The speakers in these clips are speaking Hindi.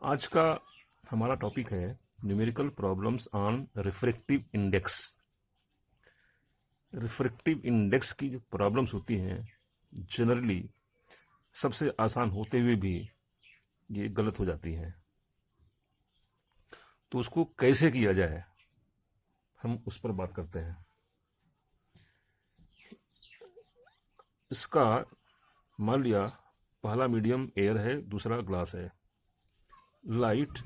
आज का हमारा टॉपिक है numerical problems on refractive index. Refractive index की जो प्रॉब्लम्स होती हैं जनरली सबसे आसान होते हुए भी ये गलत हो जाती हैं, तो उसको कैसे किया जाए हम उस पर बात करते हैं। इसका मान लिया पहला मीडियम एयर है, दूसरा ग्लास है। लाइट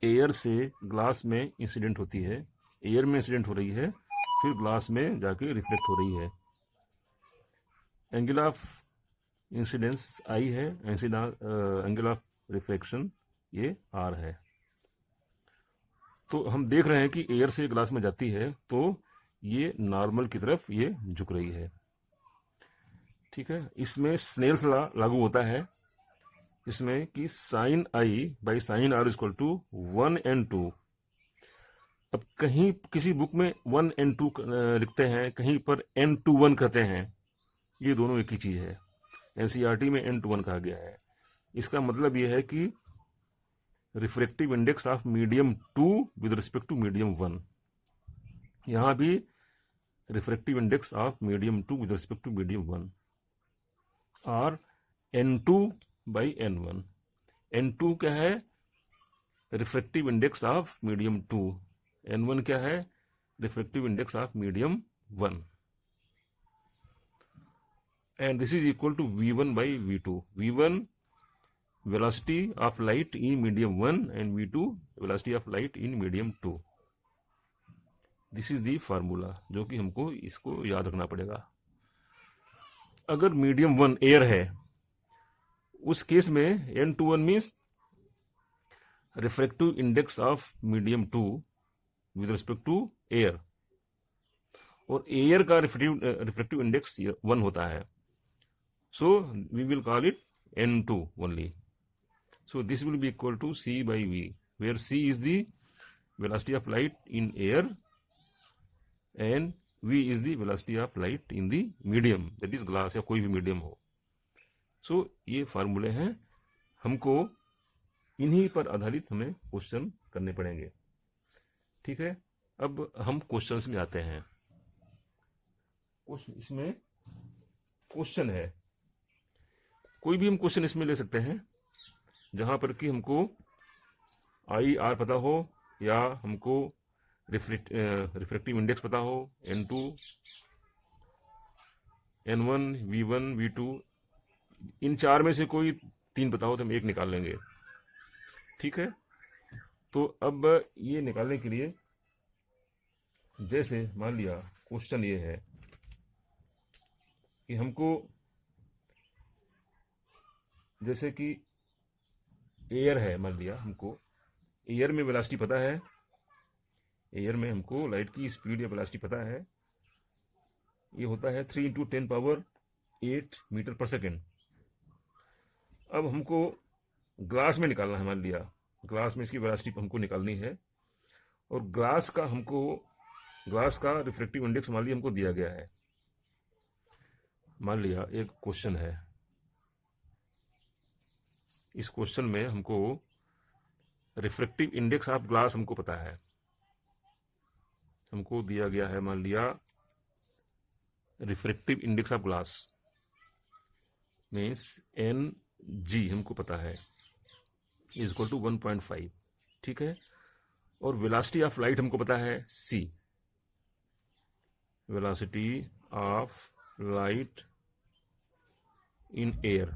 एयर से ग्लास में इंसिडेंट होती है, एयर में इंसिडेंट हो रही है, फिर ग्लास में जाके रिफ्लेक्ट हो रही है। एंगल ऑफ इंसिडेंस आई है, एंगल ऑफ रिफ्लेक्शन ये आर है। तो हम देख रहे हैं कि एयर से ग्लास में जाती है तो ये नॉर्मल की तरफ ये झुक रही है। ठीक है, इसमें स्नेल्स लॉ लागू होता है, इसमें कि sine i by sine r equal to 1n2। अब कहीं किसी बुक में 1n2 लिखते हैं, कहीं पर n21 कहते हैं, ये दोनों एक ही चीज है। एनसीईआरटी में n21 कहा गया है। इसका मतलब यह है कि refractive index of medium 2 with respect to medium 1। यहां भी refractive index of medium 2 with respect to medium 1 और n2 बाई n1। n2 क्या है? Refractive index of medium 2। n1 क्या है? Refractive index of medium 1। and this is equal to v1 by v2. v1 velocity of light in medium 1 and v2 velocity of light in medium 2. this is the formula जो कि हमको इसको याद रखना पड़ेगा। अगर मीडियम 1 एयर है उस केस में n21 means refractive index of medium 2 with respect to air, और एयर का रिफ्रैक्टिव इंडेक्स 1 होता है। So we will call it n2 only. So this will be equal to c by v, where c is the velocity of light in air and v is the velocity of light in the medium, that is glass या कोई भी मीडियम हो। So ये फार्मूले हैं, हमको इन्हीं पर आधारित हमें क्वेश्चन करने पड़ेंगे। ठीक है, अब हम क्वेश्चंस में आते हैं। इसमें क्वेश्चन है, कोई भी हम क्वेश्चन इसमें ले सकते हैं जहां पर कि हमको आई आर पता हो या हमको रिफ्रैक्टिव इंडेक्स पता हो, n2 n1 v1 v2, इन चार में से कोई तीन पता हो तो हम एक निकाल लेंगे। ठीक है, तो अब ये निकालने के लिए जैसे मान लिया क्वेश्चन ये है कि हमको जैसे कि एयर है, मान लिया हमको एयर में वेलोसिटी पता है, एयर में हमको लाइट की स्पीड या वेलोसिटी पता है, ये होता है 3 × 10⁸ मीटर पर सेकेंड। अब हमको ग्लास में निकालना है, मान लिया ग्लास में इसकी वेलोसिटी हमको निकालनी है, और ग्लास का रिफ्रैक्टिव इंडेक्स मान लिया हमको दिया गया है। मान लिया एक क्वेश्चन है, इस क्वेश्चन में हमको रिफ्रैक्टिव इंडेक्स ऑफ ग्लास हमको पता है, हमको दिया गया है मान लिया refractive index of glass means NG हमको पता है इज इक्वल टू 1.5। ठीक है, और वेलोसिटी ऑफ लाइट हमको पता है C, velocity of light in air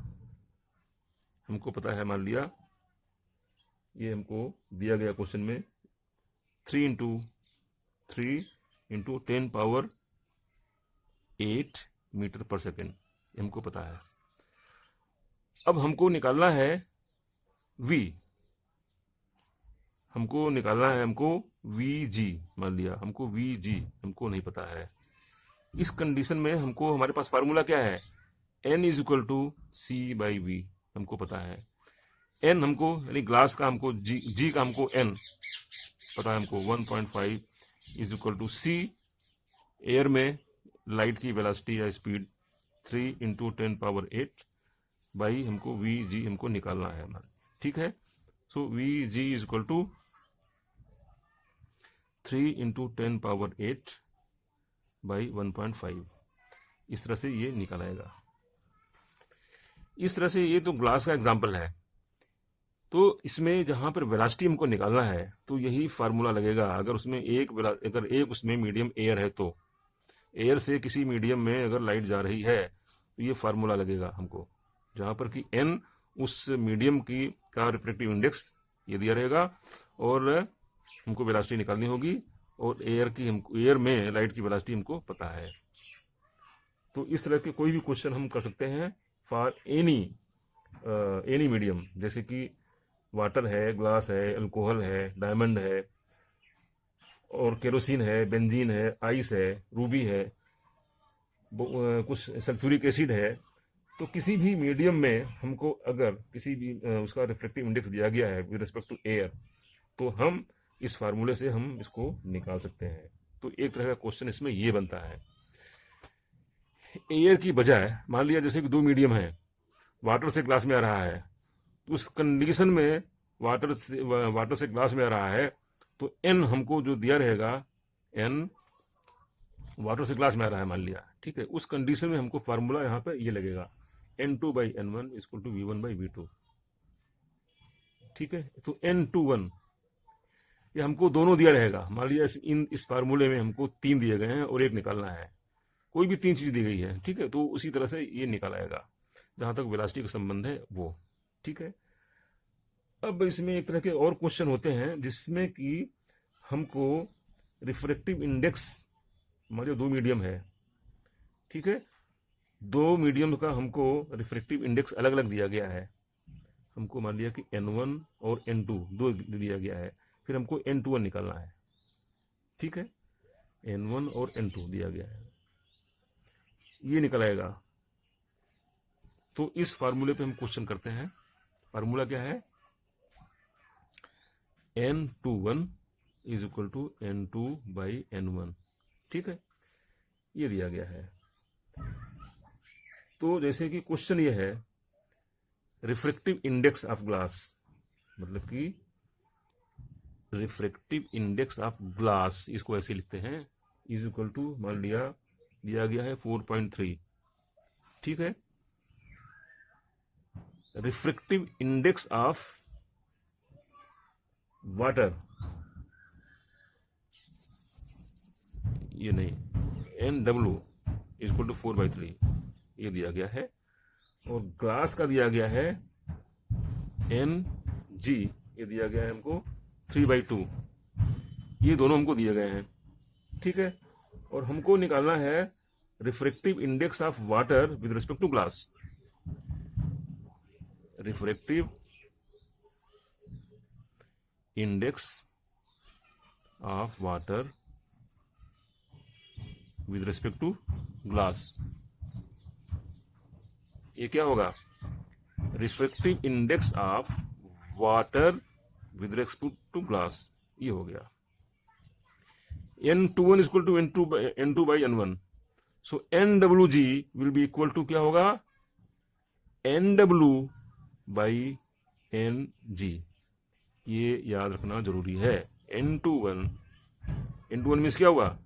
हमको पता है, मान लिया ये हमको दिया गया क्वेश्चन में 3 × 10⁸ मीटर पर सेकेंड हमको पता है। अब हमको निकालना है V, हमको निकालना है VG, मान लिया हमको VG हमको नहीं पता है। इस कंडीशन में हमको हमारे पास फार्मूला क्या है, N is equal to C by V हमको पता है। N हमको यानी ग्लास का हमको G का हमको N पता है, हमको 1.5 is equal to C, air में लाइट की वेलोसिटी या स्पीड 3 × 10⁸ बाई हमको VG हमको निकालना है हमारा। ठीक है, so V G is equal to 3 into 10⁸ by 1.5। इस तरह से ये निकल आएगा। इस तरह से ये तो ग्लास का एग्जाम्पल है। तो इसमें जहां पर वेलोसिटी हमको निकालना है तो यही फार्मूला लगेगा। अगर उसमें मीडियम एयर है तो एयर से किसी मीडियम में अगर लाइट जा रही है तो ये फार्मूला लगेगा हमको, जहां पर कि n उस मीडियम की का रिफ्रैक्टिव इंडेक्स ये दिया रहेगा और हमको वेलोसिटी निकालनी होगी, और एयर में लाइट की वेलोसिटी हमको पता है। तो इस तरह के कोई भी क्वेश्चन हम कर सकते हैं फॉर एनी मीडियम, जैसे कि वाटर है, ग्लास है, अल्कोहल है, डायमंड है, और केरोसिन है, बेंजीन है, आइस है, रूबी है, कुछ सल्फ्यूरिक एसिड है। तो किसी भी मीडियम में हमको अगर किसी भी उसका रिफ्रैक्टिव इंडेक्स दिया गया है विद रिस्पेक्ट टू एयर, तो हम इस फार्मूले से हम इसको निकाल सकते हैं। तो एक तरह का क्वेश्चन इसमें ये बनता है। एयर की बजाय मान लिया जैसे कि दो मीडियम है, वाटर से ग्लास में आ रहा है, तो उस कंडीशन में वाटर से ग्लास में आ रहा है तो n हमको जो दिया रहेगा, n वाटर से ग्लास में आ रहा है मान लिया, ठीक है, उस कंडीशन में हमको फार्मूला यहाँ पे ये लगेगा n2/n1 इक्वल टू v1/v2। ठीक है, तो n21 ये हमको दोनों दिया रहेगा। मान लिया इस फार्मूले में हमको 3 दिए गए हैं और एक निकालना है, कोई भी 3 चीज दी गई है, ठीक है, तो उसी तरह से ये निकल आएगा जहां तक वेलोसिटी का संबंध है वो। ठीक है, अब इसमें एक तरह के और क्वेश्चन होते हैं जिसमें कि हमको रिफ्रैक्टिव इंडेक्स, मान लो 2 मीडियम है, ठीक है, 2 मीडियम का हमको रिफ्रैक्टिव इंडेक्स अलग अलग दिया गया है। हमको मान लिया कि n1 और n2 दो दिया गया है, फिर हमको n21 निकालना है। ठीक है, n1 और n2 दिया गया है, ये निकल आएगा। तो इस फार्मूले पे हम क्वेश्चन करते हैं। फार्मूला क्या है, n21 is equal to n2/n1। ठीक है, ये दिया गया है। तो जैसे कि क्वेश्चन ये है रिफ्रैक्टिव इंडेक्स ऑफ ग्लास, मतलब कि रिफ्रैक्टिव इंडेक्स ऑफ ग्लास, इसको ऐसे लिखते हैं, इज इक्वल टू मान लिया दिया गया है 4.3। ठीक है, रिफ्रैक्टिव इंडेक्स ऑफ वाटर, ये नहीं, NW इक्वल टू 4/3 ये दिया गया है, और ग्लास का दिया गया है NG, ये दिया गया है हमको 3/2। ये दोनों हमको दिए गए हैं। ठीक है, और हमको निकालना है refractive index of water with respect to glass. Refractive index of water with respect to glass, ये क्या होगा, refractive index of water with respect to glass, ये हो गया। n21 equal to n2/n1, so NWG will be equal to क्या होगा, NW/NG। ये याद रखना जरूरी है। n21 मीन्स क्या हुआ,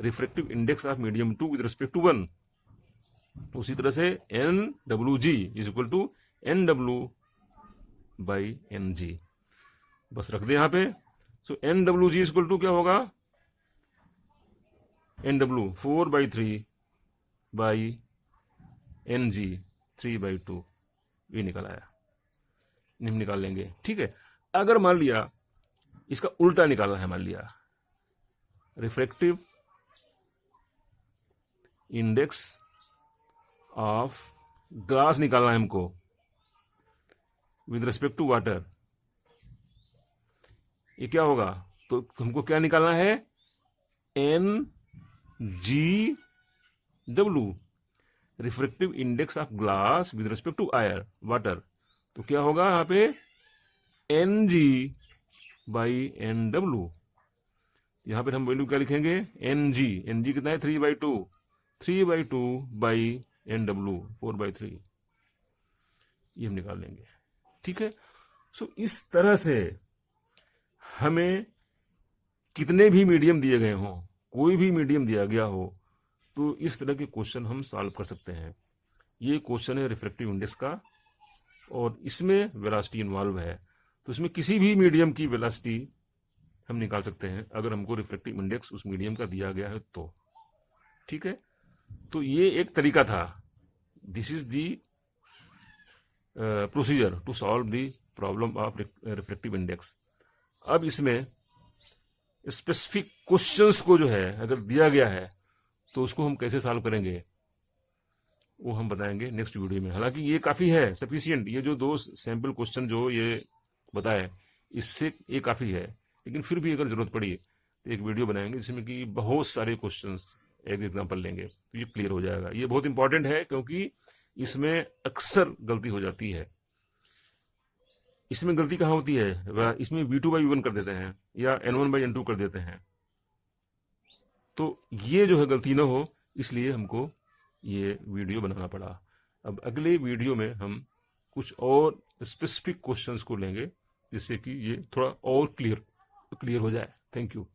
refractive index of medium 2 with respect to 1। उसी तरह से NWG is equal to NW/NG, बस रख दे यहां पे। सो NWG इज इक्वल टू क्या होगा, NW 4/3/NG 3/2, ये निकल आया, हम निकाल लेंगे। ठीक है, अगर मान लिया इसका उल्टा निकालना है, मान लिया रिफ्रैक्टिव इंडेक्स ऑफ ग्लास निकालना है हमको विद रिस्पेक्ट टू वाटर, ये क्या होगा, तो हमको क्या निकालना है, NGW, refractive index of glass with respect to water. तो क्या होगा यहां पे, NG/NW। यहां पर हम वैल्यू क्या लिखेंगे, NG कितना है, 3/2/NW 4/3, ये हम निकाल लेंगे। ठीक है, सो इस तरह से हमें कितने भी मीडियम दिए गए हों, कोई भी मीडियम दिया गया हो, तो इस तरह के क्वेश्चन हम सॉल्व कर सकते हैं। ये क्वेश्चन है रिफ्रैक्टिव इंडेक्स का, और इसमें वेलोसिटी इन्वॉल्व है, तो इसमें किसी भी मीडियम की वेलोसिटी हम निकाल सकते हैं अगर हमको रिफ्रैक्टिव इंडेक्स उस मीडियम का दिया गया है तो। ठीक है, तो ये एक तरीका था। This is the procedure to solve the problem of refractive index. अब इसमें स्पेसिफिक क्वेश्चंस को जो है अगर दिया गया है तो उसको हम कैसे सॉल्व करेंगे वो हम बताएंगे नेक्स्ट वीडियो में। हालांकि ये काफ़ी है, सफिशियंट, ये जो 2 सैम्पल क्वेश्चन जो ये बताए इससे ये काफ़ी है, लेकिन फिर भी अगर ज़रूरत पड़ी तो एक वीडियो बनाएंगे जिसमें कि बहुत सारे क्वेश्चंस एक एग्जांपल लेंगे तो ये क्लियर हो जाएगा। ये बहुत इंपॉर्टेंट है क्योंकि इसमें अक्सर गलती हो जाती है। इसमें गलती कहाँ होती है, इसमें V2/V1 कर देते हैं या N1/N2 कर देते हैं, तो ये जो है गलती ना हो इसलिए हमको ये वीडियो बनाना पड़ा। अब अगले वीडियो में हम कुछ और स्पेसिफिक क्वेश्चंस को लेंगे जिससे कि ये थोड़ा और क्लियर हो जाए। Thank you.